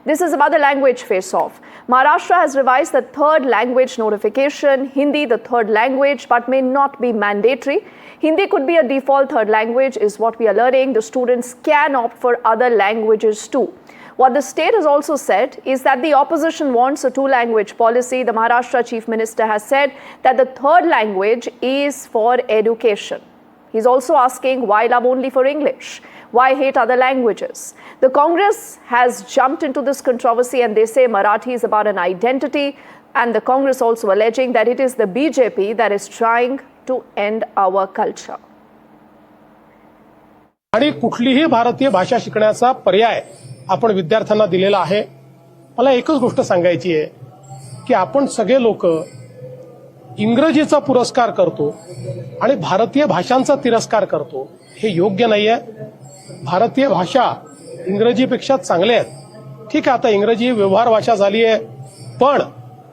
This is about the language face-off. Maharashtra has revised the third language notification, Hindi the third language, but may not be mandatory. Hindi could be a default third language is what we are learning. The students can opt for other languages too. What the state has also said is that the opposition wants a two-language policy. The Maharashtra Chief Minister has said that the third language is for education. He's also asking why love only for English? Why hate other languages? The Congress has jumped into this controversy and they say Marathi is about an identity, and the Congress also alleging that it is the BJP that is trying to end our culture. आणि कुठलीही भारतीय भाषा शिकण्याचा पर्याय आपण विद्यार्थ्यांना दिलेला आहे. मला एकच गोष्ट सांगायची आहे की आपण सगळे लोक इंग्रजीचा पुरस्कार करतो आणि भारतीय भाषांचा तिरस्कार करतो. हे योग्य नाहीये. भारतीय भाषा इंग्रजीपेक्षा चांगल्या आहेत. ठीक आहे, आता इंग्रजी व्यवहार भाषा झाली आहे, पण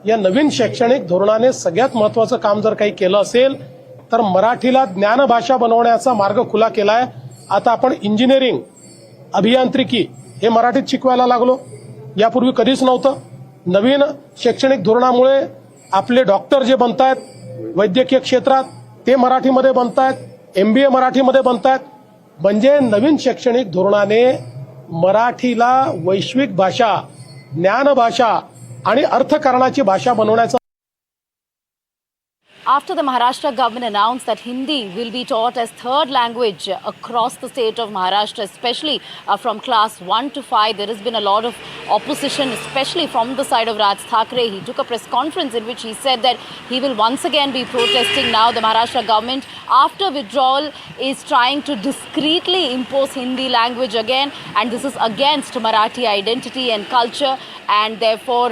या नवीन शैक्षणिक धोरणाने सगळ्यात महत्त्वाचं काम जर काही केलं असेल तर मराठीला ज्ञानभाषा बनवण्याचा मार्ग खुला केलाय. आता आपण इंजिनिअरिंग, अभियांत्रिकी हे मराठीत शिकवायला लागलो. यापूर्वी कधीच नव्हतं. नवीन शैक्षणिक धोरणामुळे आपले डॉक्टर जे बनतायत वैद्यकीय क्षेत्रात ते मराठीमध्ये बनतायत, MBA मराठीमध्ये बनतायत. म्हणजे नवीन शैक्षणिक धोरणाने मराठीला वैश्विक भाषा, ज्ञान भाषा आणि अर्थकारणाची भाषा बनवण्याचा. After the Maharashtra government announced that Hindi will be taught as third language across the state of Maharashtra, especially from class 1 to 5, there has been a lot of opposition, especially from the side of Raj Thackeray. He took a press conference in which he said that he will once again be protesting now. The Maharashtra government, after withdrawal, is trying to discreetly impose Hindi language again, and this is against Marathi identity and culture, and therefore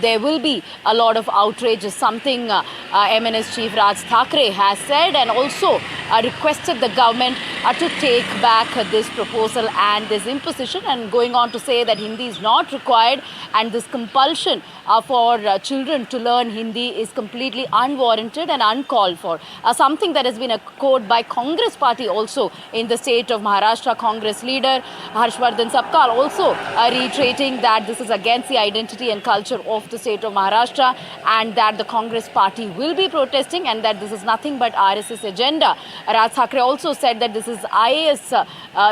there will be a lot of outrage, is something MNS Chief Raj Thackeray has said, and also requested the government to take back this proposal and this imposition, and going on to say that Hindi is not required and this compulsion for children to learn Hindi is completely unwarranted and uncalled for. Something that has been echoed by Congress party also in the state of Maharashtra. Congress leader Harshvardhan Sapkal also reiterating that this is against the identity and culture of the state of Maharashtra, and that the Congress party will be protesting and that this is nothing but RSS agenda. Raj Thackeray also said that this is IAS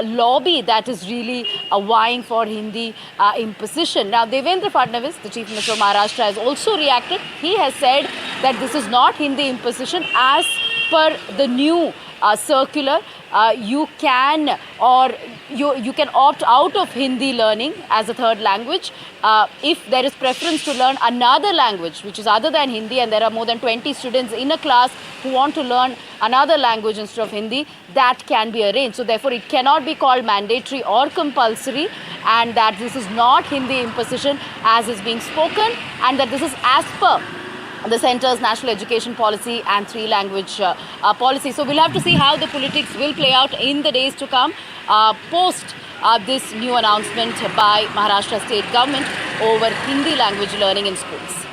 lobby that is really vying for Hindi imposition. Now, Devendra Fadnavis, the Chief Minister of Maharashtra, has also reacted. He has said that this is not Hindi imposition. As per the new circular, you can opt out of Hindi learning as a third language if there is preference to learn another language which is other than Hindi, and there are more than 20 students in a class who want to learn another language instead of Hindi. That can be arranged. So therefore it cannot be called mandatory or compulsory, and that this is not Hindi imposition as is being spoken, and that this is as per the centre's national education policy and three-language policy. So we'll have to see how the politics will play out in the days to come post this new announcement by Maharashtra state government over Hindi language learning in schools.